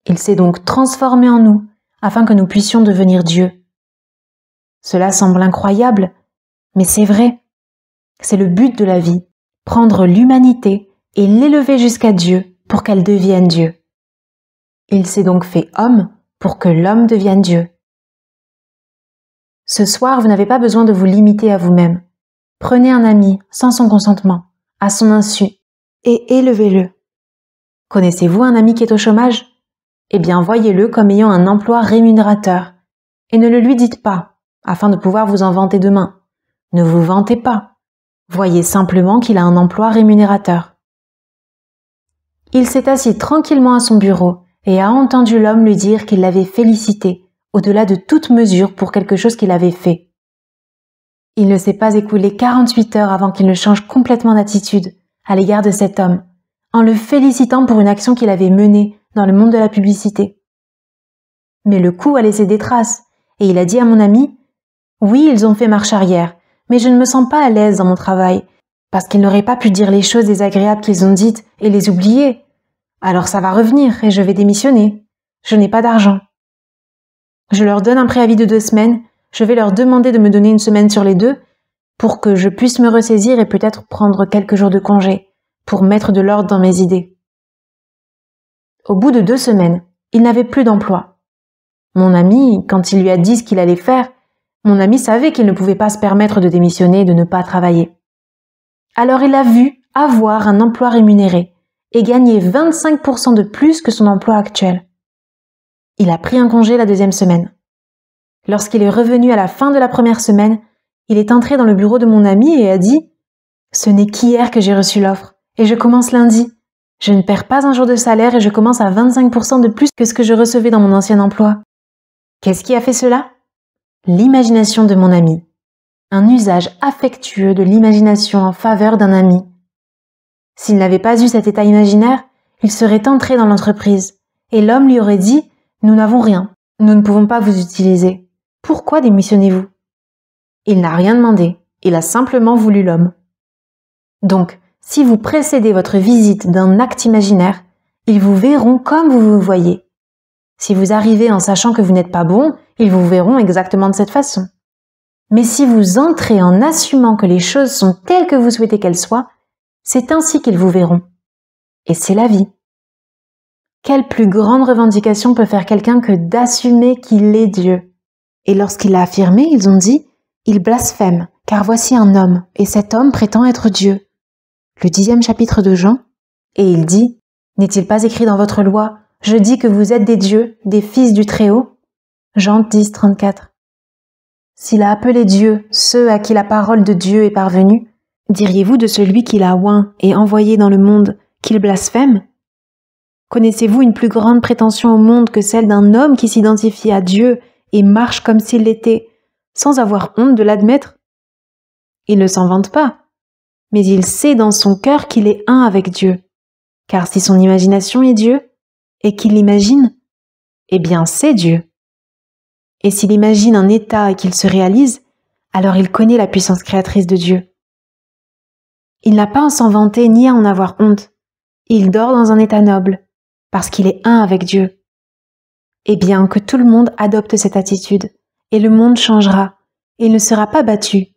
Il s'est donc transformé en nous, afin que nous puissions devenir Dieu. Cela semble incroyable, mais c'est vrai. C'est le but de la vie, prendre l'humanité et l'élever jusqu'à Dieu pour qu'elle devienne Dieu. Il s'est donc fait homme pour que l'homme devienne Dieu. Ce soir, vous n'avez pas besoin de vous limiter à vous-même. Prenez un ami sans son consentement, à son insu, et élevez-le. Connaissez-vous un ami qui est au chômage? Eh bien, voyez-le comme ayant un emploi rémunérateur. Et ne le lui dites pas, afin de pouvoir vous en vanter demain. Ne vous vantez pas. Voyez simplement qu'il a un emploi rémunérateur. Il s'est assis tranquillement à son bureau et a entendu l'homme lui dire qu'il l'avait félicité, au-delà de toute mesure pour quelque chose qu'il avait fait. Il ne s'est pas écoulé 48 heures avant qu'il ne change complètement d'attitude à l'égard de cet homme, en le félicitant pour une action qu'il avait menée dans le monde de la publicité. Mais le coup a laissé des traces, et il a dit à mon ami « Oui, ils ont fait marche arrière, mais je ne me sens pas à l'aise dans mon travail, parce qu'ils n'auraient pas pu dire les choses désagréables qu'ils ont dites et les oublier. Alors ça va revenir et je vais démissionner. Je n'ai pas d'argent. Je leur donne un préavis de 2 semaines, Je vais leur demander de me donner une semaine sur les deux pour que je puisse me ressaisir et peut-être prendre quelques jours de congé pour mettre de l'ordre dans mes idées. Au bout de 2 semaines, il n'avait plus d'emploi. Mon ami, quand il lui a dit ce qu'il allait faire, mon ami savait qu'il ne pouvait pas se permettre de démissionner et de ne pas travailler. Alors il a vu avoir un emploi rémunéré et gagner 25% de plus que son emploi actuel. Il a pris un congé la 2e semaine. Lorsqu'il est revenu à la fin de la 1re semaine, il est entré dans le bureau de mon ami et a dit « Ce n'est qu'hier que j'ai reçu l'offre et je commence lundi. Je ne perds pas un jour de salaire et je commence à 25% de plus que ce que je recevais dans mon ancien emploi. » Qu'est-ce qui a fait cela? L'imagination de mon ami. Un usage affectueux de l'imagination en faveur d'un ami. S'il n'avait pas eu cet état imaginaire, il serait entré dans l'entreprise et l'homme lui aurait dit « Nous n'avons rien, nous ne pouvons pas vous utiliser. Pourquoi démissionnez-vous » Il n'a rien demandé, il a simplement voulu l'homme. Donc, si vous précédez votre visite d'un acte imaginaire, ils vous verront comme vous vous voyez. Si vous arrivez en sachant que vous n'êtes pas bon, ils vous verront exactement de cette façon. Mais si vous entrez en assumant que les choses sont telles que vous souhaitez qu'elles soient, c'est ainsi qu'ils vous verront. Et c'est la vie. Quelle plus grande revendication peut faire quelqu'un que d'assumer qu'il est Dieu? Et lorsqu'il l'a affirmé, ils ont dit « Il blasphème, car voici un homme, et cet homme prétend être Dieu. » Le 10e chapitre de Jean, et il dit « N'est-il pas écrit dans votre loi, je dis que vous êtes des dieux, des fils du Très-Haut » Jean 10, 34. S'il a appelé Dieu ceux à qui la parole de Dieu est parvenue, diriez-vous de celui qu'il a oint et envoyé dans le monde qu'il blasphème? Connaissez-vous une plus grande prétention au monde que celle d'un homme qui s'identifie à Dieu et marche comme s'il l'était, sans avoir honte de l'admettre? Il ne s'en vante pas, mais il sait dans son cœur qu'il est un avec Dieu. Car si son imagination est Dieu, et qu'il l'imagine, eh bien c'est Dieu. Et s'il imagine un état et qu'il se réalise, alors il connaît la puissance créatrice de Dieu. Il n'a pas à s'en vanter ni à en avoir honte. Il dort dans un état noble, parce qu'il est un avec Dieu. Eh bien, que tout le monde adopte cette attitude, et le monde changera, et il ne sera pas battu.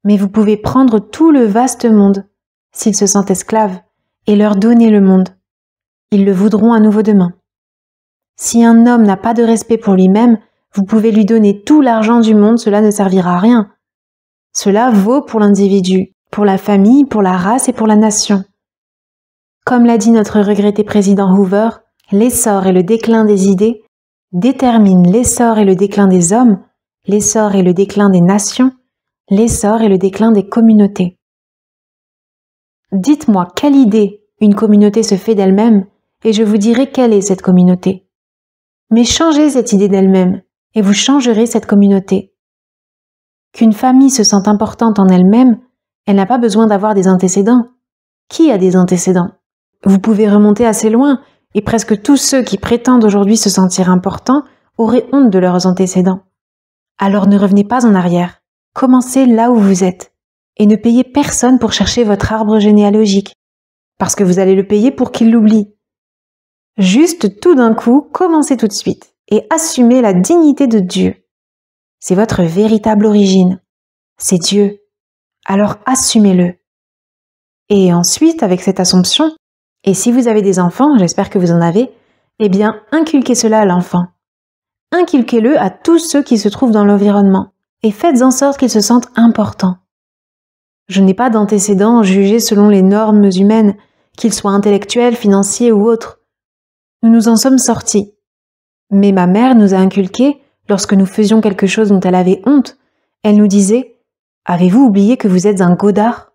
Mais vous pouvez prendre tout le vaste monde, s'ils se sentent esclaves, et leur donner le monde. Ils le voudront à nouveau demain. Si un homme n'a pas de respect pour lui-même, vous pouvez lui donner tout l'argent du monde, cela ne servira à rien. Cela vaut pour l'individu, pour la famille, pour la race et pour la nation. Comme l'a dit notre regretté président Hoover, l'essor et le déclin des idées déterminent l'essor et le déclin des hommes, l'essor et le déclin des nations, l'essor et le déclin des communautés. Dites-moi quelle idée une communauté se fait d'elle-même et je vous dirai quelle est cette communauté. Mais changez cette idée d'elle-même et vous changerez cette communauté. Qu'une famille se sente importante en elle-même, elle n'a pas besoin d'avoir des antécédents. Qui a des antécédents? Vous pouvez remonter assez loin et presque tous ceux qui prétendent aujourd'hui se sentir importants auraient honte de leurs antécédents. Alors ne revenez pas en arrière. Commencez là où vous êtes et ne payez personne pour chercher votre arbre généalogique, parce que vous allez le payer pour qu'il l'oublie. Juste tout d'un coup, commencez tout de suite et assumez la dignité de Dieu. C'est votre véritable origine. C'est Dieu. Alors assumez-le. Et ensuite, avec cette assomption, et si vous avez des enfants, j'espère que vous en avez, eh bien, inculquez cela à l'enfant. Inculquez-le à tous ceux qui se trouvent dans l'environnement et faites en sorte qu'ils se sentent importants. Je n'ai pas d'antécédents jugés selon les normes humaines, qu'ils soient intellectuels, financiers ou autres. Nous nous en sommes sortis. Mais ma mère nous a inculqué, lorsque nous faisions quelque chose dont elle avait honte, elle nous disait « Avez-vous oublié que vous êtes un godard ?»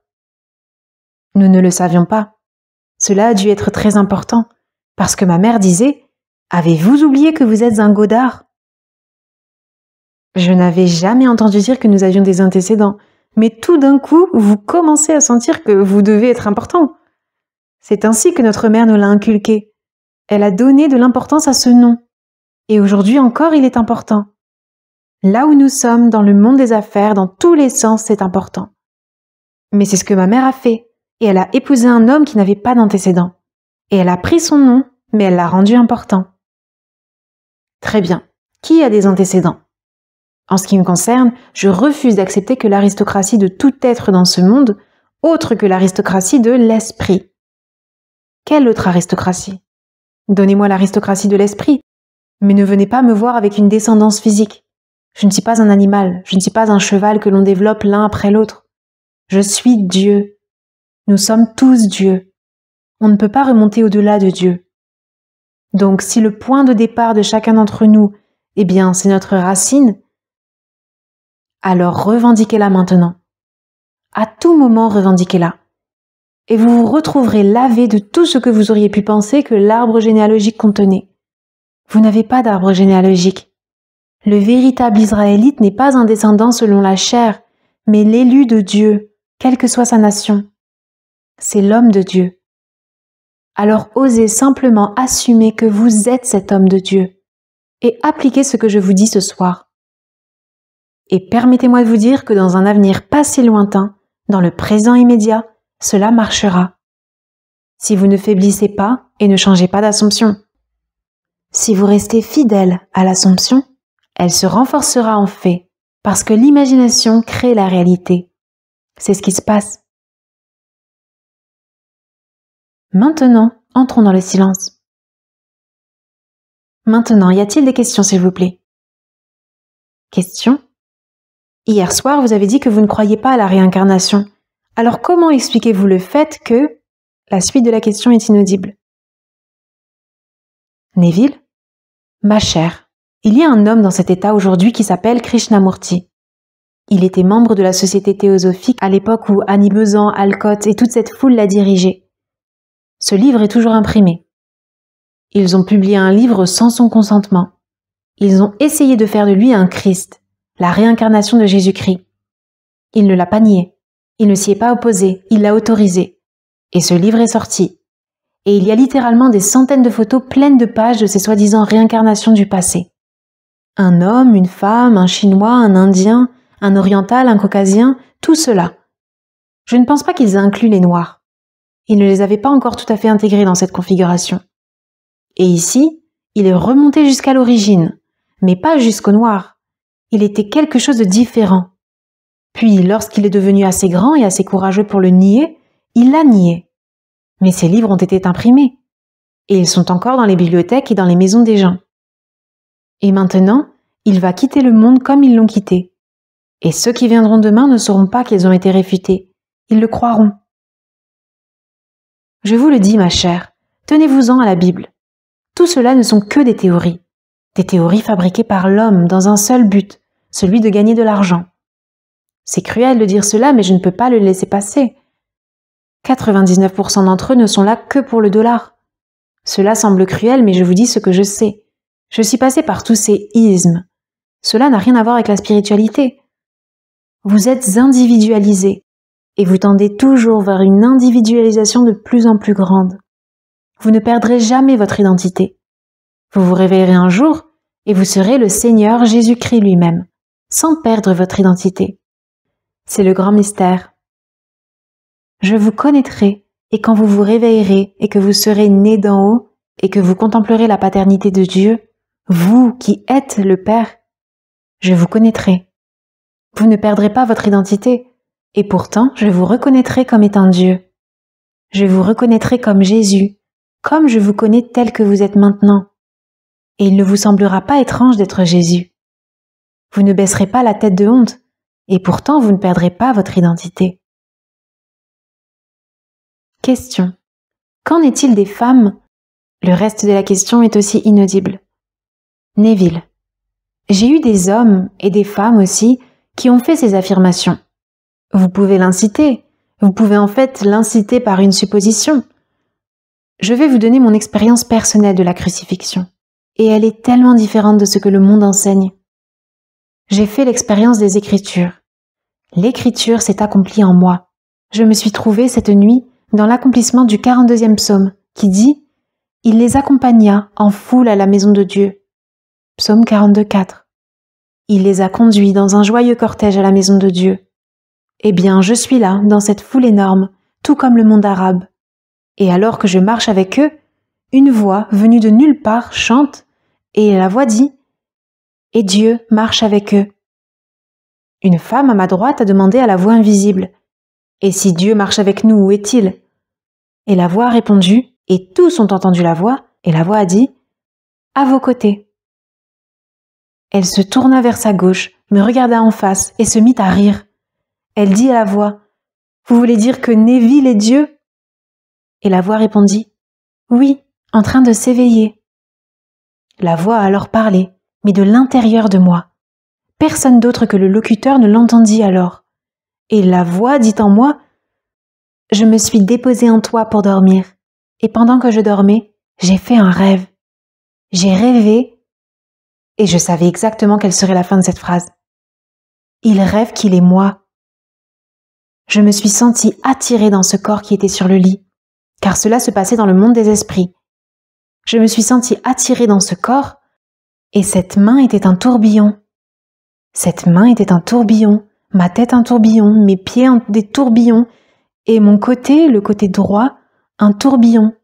Nous ne le savions pas. Cela a dû être très important, parce que ma mère disait « Avez-vous oublié que vous êtes un godard ?» Je n'avais jamais entendu dire que nous avions des antécédents, mais tout d'un coup, vous commencez à sentir que vous devez être important. C'est ainsi que notre mère nous l'a inculqué. Elle a donné de l'importance à ce nom. Et aujourd'hui encore, il est important. Là où nous sommes, dans le monde des affaires, dans tous les sens, c'est important. Mais c'est ce que ma mère a fait. Et elle a épousé un homme qui n'avait pas d'antécédents. Et elle a pris son nom, mais elle l'a rendu important. Très bien. Qui a des antécédents? En ce qui me concerne, je refuse d'accepter que l'aristocratie de tout être dans ce monde, autre que l'aristocratie de l'esprit. Quelle autre aristocratie? Donnez-moi l'aristocratie de l'esprit, mais ne venez pas me voir avec une descendance physique. Je ne suis pas un animal, je ne suis pas un cheval que l'on développe l'un après l'autre. Je suis Dieu. Nous sommes tous Dieu. On ne peut pas remonter au-delà de Dieu. Donc, si le point de départ de chacun d'entre nous, eh bien, c'est notre racine, alors revendiquez-la maintenant. À tout moment, revendiquez-la. Et vous vous retrouverez lavé de tout ce que vous auriez pu penser que l'arbre généalogique contenait. Vous n'avez pas d'arbre généalogique. Le véritable Israélite n'est pas un descendant selon la chair, mais l'élu de Dieu, quelle que soit sa nation. C'est l'homme de Dieu. Alors osez simplement assumer que vous êtes cet homme de Dieu et appliquez ce que je vous dis ce soir. Et permettez-moi de vous dire que dans un avenir pas si lointain, dans le présent immédiat, cela marchera. Si vous ne faiblissez pas et ne changez pas d'assomption. Si vous restez fidèle à l'assomption, elle se renforcera en fait, parce que l'imagination crée la réalité. C'est ce qui se passe. Maintenant, entrons dans le silence. Maintenant, y a-t-il des questions, s'il vous plaît? Questions? Hier soir, vous avez dit que vous ne croyez pas à la réincarnation. Alors comment expliquez-vous le fait que la suite de la question est inaudible? Neville? Ma chère, il y a un homme dans cet état aujourd'hui qui s'appelle Krishnamurti. Il était membre de la Société théosophique à l'époque où Annie Besant, Alcott et toute cette foule l'a dirigé. Ce livre est toujours imprimé. Ils ont publié un livre sans son consentement. Ils ont essayé de faire de lui un Christ, la réincarnation de Jésus-Christ. Il ne l'a pas nié. Il ne s'y est pas opposé, il l'a autorisé. Et ce livre est sorti. Et il y a littéralement des centaines de photos pleines de pages de ces soi-disant réincarnations du passé. Un homme, une femme, un Chinois, un Indien, un Oriental, un Caucasien, tout cela. Je ne pense pas qu'ils aient inclus les Noirs. Ils ne les avaient pas encore tout à fait intégrés dans cette configuration. Et ici, il est remonté jusqu'à l'origine, mais pas jusqu'aux Noirs. Il était quelque chose de différent. Puis, lorsqu'il est devenu assez grand et assez courageux pour le nier, il l'a nié. Mais ces livres ont été imprimés. Et ils sont encore dans les bibliothèques et dans les maisons des gens. Et maintenant, il va quitter le monde comme ils l'ont quitté. Et ceux qui viendront demain ne sauront pas qu'ils ont été réfutés. Ils le croiront. Je vous le dis, ma chère, tenez-vous-en à la Bible. Tout cela ne sont que des théories fabriquées par l'homme dans un seul but, celui de gagner de l'argent. C'est cruel de dire cela, mais je ne peux pas le laisser passer. 99% d'entre eux ne sont là que pour le dollar. Cela semble cruel, mais je vous dis ce que je sais. Je suis passée par tous ces ismes. Cela n'a rien à voir avec la spiritualité. Vous êtes individualisé, et vous tendez toujours vers une individualisation de plus en plus grande. Vous ne perdrez jamais votre identité. Vous vous réveillerez un jour, et vous serez le Seigneur Jésus-Christ lui-même, sans perdre votre identité. C'est le grand mystère. Je vous connaîtrai, et quand vous vous réveillerez et que vous serez né d'en haut, et que vous contemplerez la paternité de Dieu, vous qui êtes le Père, je vous connaîtrai. Vous ne perdrez pas votre identité, et pourtant je vous reconnaîtrai comme étant Dieu. Je vous reconnaîtrai comme Jésus, comme je vous connais tel que vous êtes maintenant. Et il ne vous semblera pas étrange d'être Jésus. Vous ne baisserez pas la tête de honte, et pourtant vous ne perdrez pas votre identité. Question. Qu'en est-il des femmes? Le reste de la question est aussi inaudible. Neville. J'ai eu des hommes et des femmes aussi qui ont fait ces affirmations. Vous pouvez l'inciter. Vous pouvez en fait l'inciter par une supposition. Je vais vous donner mon expérience personnelle de la crucifixion. Et elle est tellement différente de ce que le monde enseigne. J'ai fait l'expérience des Écritures. L'Écriture s'est accomplie en moi. Je me suis trouvée cette nuit dans l'accomplissement du 42e psaume, qui dit « Il les accompagna en foule à la maison de Dieu ». Psaume 42,4. Il les a conduits dans un joyeux cortège à la maison de Dieu. Eh bien, je suis là, dans cette foule énorme, tout comme le monde arabe. Et alors que je marche avec eux, une voix venue de nulle part chante, et la voix dit « Et Dieu marche avec eux ». Une femme à ma droite a demandé à la voix invisible, « Et si Dieu marche avec nous, où est-il » Et la voix a répondu, et tous ont entendu la voix, et la voix a dit, « À vos côtés. » Elle se tourna vers sa gauche, me regarda en face et se mit à rire. Elle dit à la voix, « Vous voulez dire que Neville est Dieu ?» Et la voix répondit, « Oui, en train de s'éveiller. » La voix a alors parlé, mais de l'intérieur de moi. Personne d'autre que le locuteur ne l'entendit alors. Et la voix dit en moi, « Je me suis déposée en toi pour dormir, et pendant que je dormais, j'ai fait un rêve. J'ai rêvé, et je savais exactement quelle serait la fin de cette phrase. Il rêve qu'il est moi. Je me suis sentie attirée dans ce corps qui était sur le lit, car cela se passait dans le monde des esprits. Je me suis sentie attirée dans ce corps, et cette main était un tourbillon. Cette main était un tourbillon, ma tête un tourbillon, mes pieds des tourbillons, et mon côté, le côté droit, un tourbillon.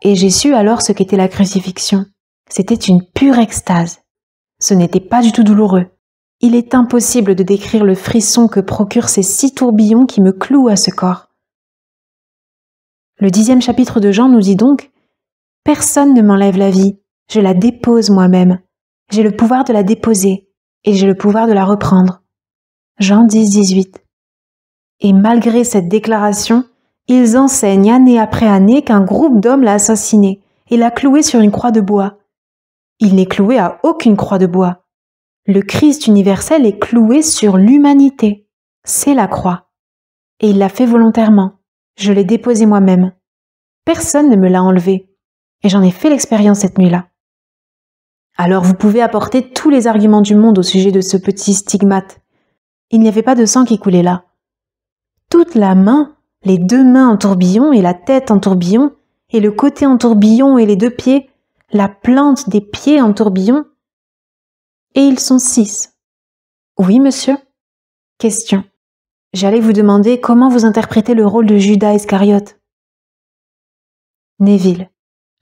Et j'ai su alors ce qu'était la crucifixion. C'était une pure extase. Ce n'était pas du tout douloureux. Il est impossible de décrire le frisson que procurent ces 6 tourbillons qui me clouent à ce corps. Le 10e chapitre de Jean nous dit donc « Personne ne m'enlève la vie, je la dépose moi-même. J'ai le pouvoir de la déposer et j'ai le pouvoir de la reprendre. » Jean 10, 18. Et malgré cette déclaration, ils enseignent année après année qu'un groupe d'hommes l'a assassiné et l'a cloué sur une croix de bois. Il n'est cloué à aucune croix de bois. Le Christ universel est cloué sur l'humanité. C'est la croix. Et il l'a fait volontairement. Je l'ai déposé moi-même. Personne ne me l'a enlevé. Et j'en ai fait l'expérience cette nuit-là. Alors vous pouvez apporter tous les arguments du monde au sujet de ce petit stigmate. Il n'y avait pas de sang qui coulait là. Toute la main, les 2 mains en tourbillon et la tête en tourbillon, et le côté en tourbillon et les 2 pieds, la plante des pieds en tourbillon. Et ils sont 6. Oui, monsieur? Question. J'allais vous demander comment vous interprétez le rôle de Judas Iscariote. Neville.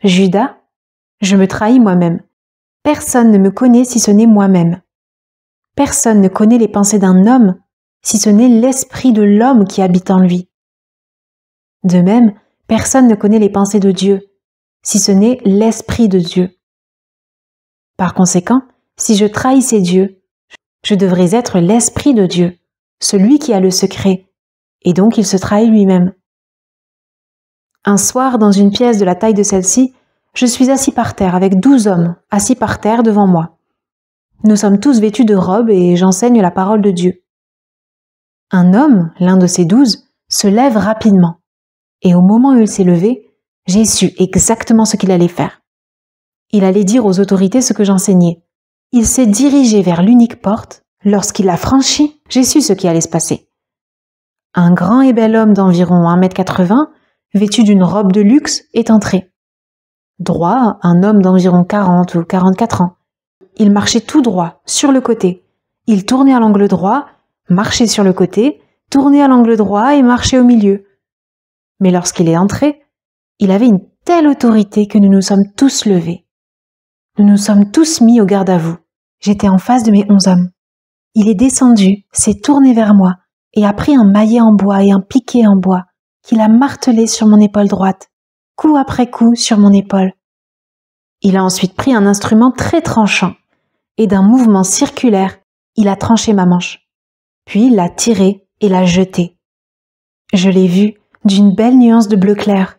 Judas? Je me trahis moi-même. Personne ne me connaît si ce n'est moi-même. Personne ne connaît les pensées d'un homme si ce n'est l'esprit de l'homme qui habite en lui. De même, personne ne connaît les pensées de Dieu si ce n'est l'esprit de Dieu. Par conséquent, si je trahissais Dieu, je devrais être l'esprit de Dieu, celui qui a le secret, et donc il se trahit lui-même. Un soir, dans une pièce de la taille de celle-ci, je suis assis par terre avec 12 hommes, assis par terre devant moi. Nous sommes tous vêtus de robes et j'enseigne la parole de Dieu. Un homme, l'un de ces 12, se lève rapidement, et au moment où il s'est levé, j'ai su exactement ce qu'il allait faire. Il allait dire aux autorités ce que j'enseignais. Il s'est dirigé vers l'unique porte. Lorsqu'il l'a franchie, j'ai su ce qui allait se passer. Un grand et bel homme d'environ 1,80 m, vêtu d'une robe de luxe, est entré. Droit, un homme d'environ 40 ou 44 ans. Il marchait tout droit, sur le côté. Il tournait à l'angle droit, marchait sur le côté, tournait à l'angle droit et marchait au milieu. Mais lorsqu'il est entré, il avait une telle autorité que nous nous sommes tous levés. Nous nous sommes tous mis au garde à vous. J'étais en face de mes 11 hommes. Il est descendu, s'est tourné vers moi et a pris un maillet en bois et un piquet en bois qu'il a martelé sur mon épaule droite, coup après coup sur mon épaule. Il a ensuite pris un instrument très tranchant et d'un mouvement circulaire, il a tranché ma manche. Puis il l'a tiré et l'a jeté. Je l'ai vu d'une belle nuance de bleu clair.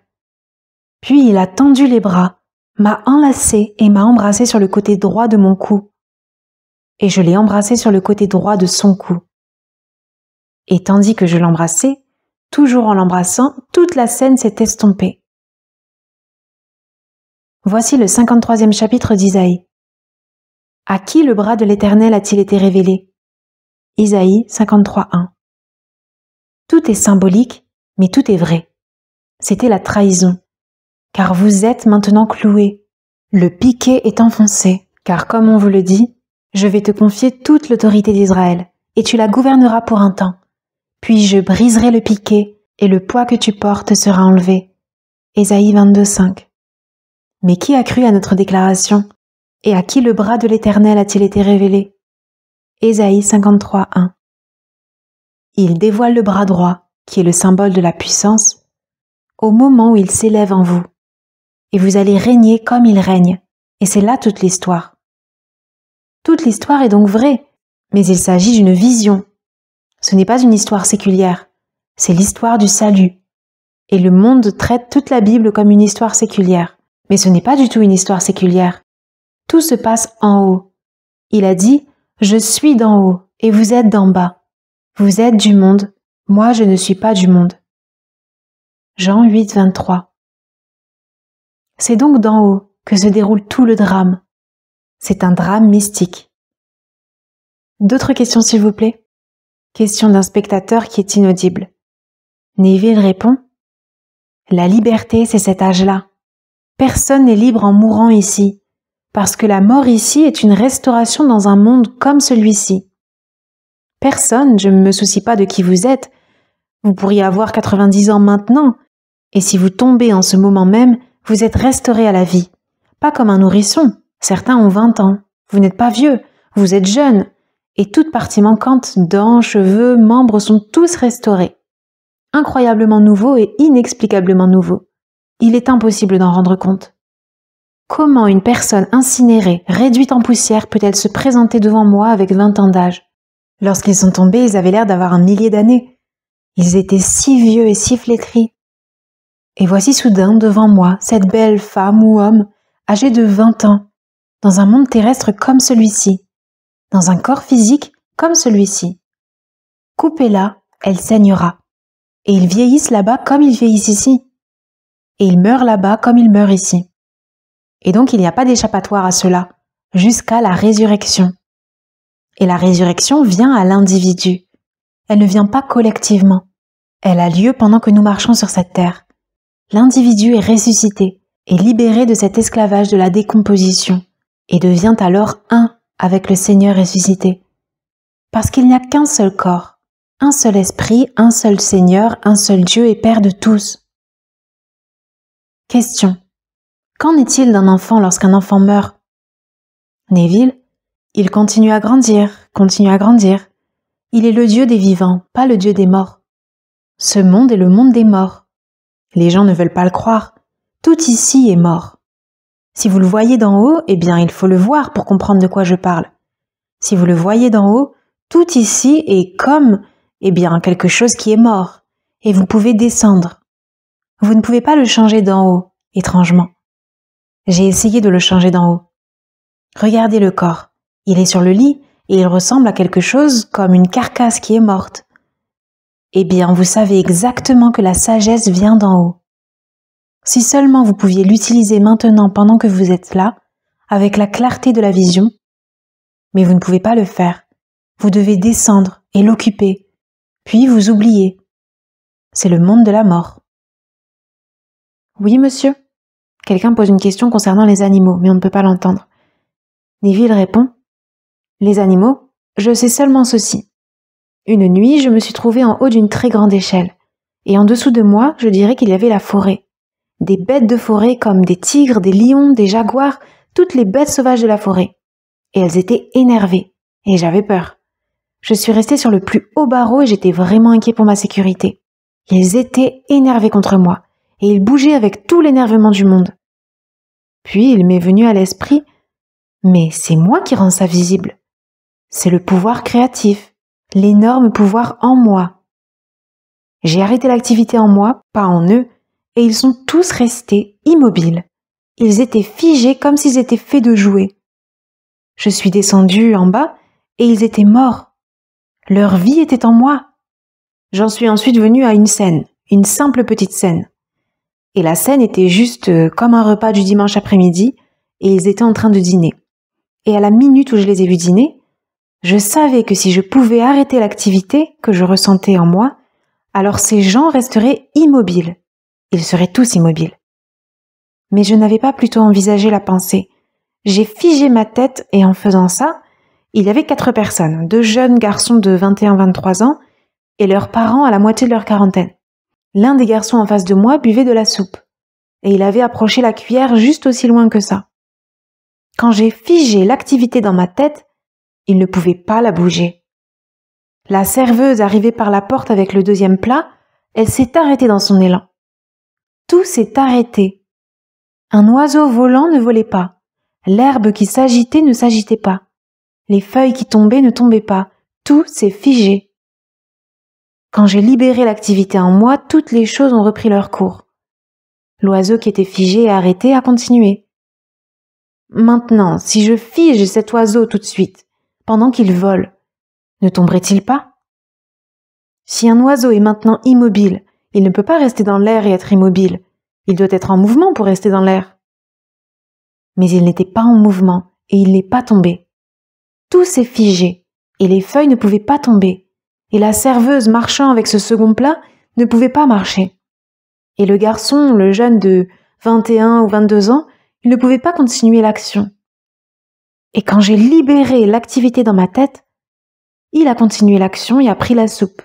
Puis il a tendu les bras, m'a enlacé et m'a embrassé sur le côté droit de mon cou. Et je l'ai embrassé sur le côté droit de son cou. Et tandis que je l'embrassais, toujours en l'embrassant, toute la scène s'est estompée. Voici le 53e chapitre d'Isaïe. À qui le bras de l'Éternel a-t-il été révélé? Isaïe 53:1. Tout est symbolique, mais tout est vrai. C'était la trahison. Car vous êtes maintenant cloués. Le piquet est enfoncé, car comme on vous le dit, je vais te confier toute l'autorité d'Israël, et tu la gouverneras pour un temps. Puis je briserai le piquet, et le poids que tu portes sera enlevé. Ésaïe 22:5. Mais qui a cru à notre déclaration? Et à qui le bras de l'Éternel a-t-il été révélé? Ésaïe 53:1. Il dévoile le bras droit, qui est le symbole de la puissance, au moment où il s'élève en vous. Et vous allez régner comme il règne. Et c'est là toute l'histoire. Toute l'histoire est donc vraie, mais il s'agit d'une vision. Ce n'est pas une histoire séculière, c'est l'histoire du salut. Et le monde traite toute la Bible comme une histoire séculière. Mais ce n'est pas du tout une histoire séculière. Tout se passe en haut. Il a dit « Je suis d'en haut et vous êtes d'en bas. Vous êtes du monde, moi je ne suis pas du monde. » Jean 8:23. C'est donc d'en haut que se déroule tout le drame. C'est un drame mystique. D'autres questions s'il vous plaît? Question d'un spectateur qui est inaudible. Neville répond « La liberté, c'est cet âge-là. Personne n'est libre en mourant ici, parce que la mort ici est une restauration dans un monde comme celui-ci. Personne, je ne me soucie pas de qui vous êtes, vous pourriez avoir 90 ans maintenant, et si vous tombez en ce moment même, vous êtes restauré à la vie. Pas comme un nourrisson, certains ont 20 ans, vous n'êtes pas vieux, vous êtes jeune, et toute partie manquante, dents, cheveux, membres sont tous restaurés. Incroyablement nouveau et inexplicablement nouveau. Il est impossible d'en rendre compte. Comment une personne incinérée, réduite en poussière, peut-elle se présenter devant moi avec 20 ans d'âge? Lorsqu'ils sont tombés, ils avaient l'air d'avoir 1 millier d'années. Ils étaient si vieux et si flétris. Et voici soudain, devant moi, cette belle femme ou homme, âgée de 20 ans, dans un monde terrestre comme celui-ci, dans un corps physique comme celui-ci. Coupez-la, elle saignera. Et ils vieillissent là-bas comme ils vieillissent ici. Et ils meurent là-bas comme ils meurent ici. Et donc il n'y a pas d'échappatoire à cela, jusqu'à la résurrection. Et la résurrection vient à l'individu. Elle ne vient pas collectivement. Elle a lieu pendant que nous marchons sur cette terre. L'individu est ressuscité et libéré de cet esclavage de la décomposition et devient alors un avec le Seigneur ressuscité. Parce qu'il n'y a qu'un seul corps, un seul esprit, un seul Seigneur, un seul Dieu et Père de tous. Question. Qu'en est-il d'un enfant lorsqu'un enfant meurt? Neville, il continue à grandir, continue à grandir. Il est le Dieu des vivants, pas le Dieu des morts. Ce monde est le monde des morts. Les gens ne veulent pas le croire. Tout ici est mort. Si vous le voyez d'en haut, eh bien il faut le voir pour comprendre de quoi je parle. Si vous le voyez d'en haut, tout ici est comme, eh bien quelque chose qui est mort. Et vous pouvez descendre. Vous ne pouvez pas le changer d'en haut, étrangement. J'ai essayé de le changer d'en haut. Regardez le corps. Il est sur le lit et il ressemble à quelque chose comme une carcasse qui est morte. Eh bien, vous savez exactement que la sagesse vient d'en haut. Si seulement vous pouviez l'utiliser maintenant pendant que vous êtes là, avec la clarté de la vision, mais vous ne pouvez pas le faire. Vous devez descendre et l'occuper, puis vous oublier. C'est le monde de la mort. Oui, monsieur? Quelqu'un pose une question concernant les animaux, mais on ne peut pas l'entendre. Neville répond « Les animaux, je sais seulement ceci. Une nuit, je me suis trouvé en haut d'une très grande échelle, et en dessous de moi, je dirais qu'il y avait la forêt. Des bêtes de forêt comme des tigres, des lions, des jaguars, toutes les bêtes sauvages de la forêt. Et elles étaient énervées, et j'avais peur. Je suis resté sur le plus haut barreau et j'étais vraiment inquiet pour ma sécurité. Ils étaient énervés contre moi, et ils bougeaient avec tout l'énervement du monde. Puis il m'est venu à l'esprit, mais c'est moi qui rends ça visible. C'est le pouvoir créatif, l'énorme pouvoir en moi. J'ai arrêté l'activité en moi, pas en eux, et ils sont tous restés immobiles. Ils étaient figés comme s'ils étaient faits de jouets. Je suis descendu en bas et ils étaient morts. Leur vie était en moi. J'en suis ensuite venu à une scène, une simple petite scène. Et la scène était juste comme un repas du dimanche après-midi et ils étaient en train de dîner. Et à la minute où je les ai vus dîner, je savais que si je pouvais arrêter l'activité que je ressentais en moi, alors ces gens resteraient immobiles. Ils seraient tous immobiles. Mais je n'avais pas plutôt envisagé la pensée. J'ai figé ma tête et en faisant ça, il y avait 4 personnes, 2 jeunes garçons de 21-23 ans et leurs parents à la moitié de leur quarantaine. L'un des garçons en face de moi buvait de la soupe et il avait approché la cuillère juste aussi loin que ça. Quand j'ai figé l'activité dans ma tête, Il ne pouvait pas la bouger. La serveuse, arrivée par la porte avec le deuxième plat, elle s'est arrêtée dans son élan. Tout s'est arrêté. Un oiseau volant ne volait pas. L'herbe qui s'agitait ne s'agitait pas. Les feuilles qui tombaient ne tombaient pas. Tout s'est figé. Quand j'ai libéré l'activité en moi, toutes les choses ont repris leur cours. L'oiseau qui était figé et arrêté a continué. Maintenant, si je fige cet oiseau tout de suite, pendant qu'il vole, ne tomberait-il pas? Si un oiseau est maintenant immobile, il ne peut pas rester dans l'air et être immobile. Il doit être en mouvement pour rester dans l'air. Mais il n'était pas en mouvement et il n'est pas tombé. Tout s'est figé et les feuilles ne pouvaient pas tomber. Et la serveuse marchant avec ce second plat ne pouvait pas marcher. Et le garçon, le jeune de 21 ou 22 ans, il ne pouvait pas continuer l'action. Et quand j'ai libéré l'activité dans ma tête, il a continué l'action et a pris la soupe.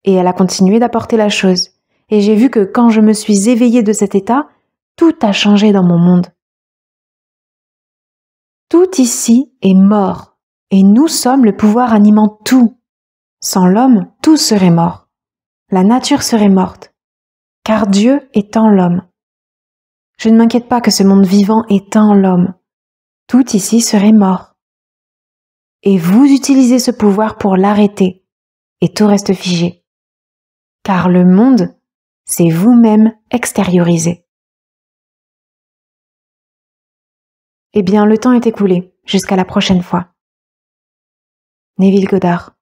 Et elle a continué d'apporter la chose. Et j'ai vu que quand je me suis éveillée de cet état, tout a changé dans mon monde. Tout ici est mort, et nous sommes le pouvoir animant tout. Sans l'homme, tout serait mort. La nature serait morte, car Dieu est en l'homme. Je ne m'inquiète pas que ce monde vivant est en l'homme. Tout ici serait mort. Et vous utilisez ce pouvoir pour l'arrêter, et tout reste figé. Car le monde, c'est vous-même extériorisé. Eh bien, le temps est écoulé. Jusqu'à la prochaine fois. Neville Goddard.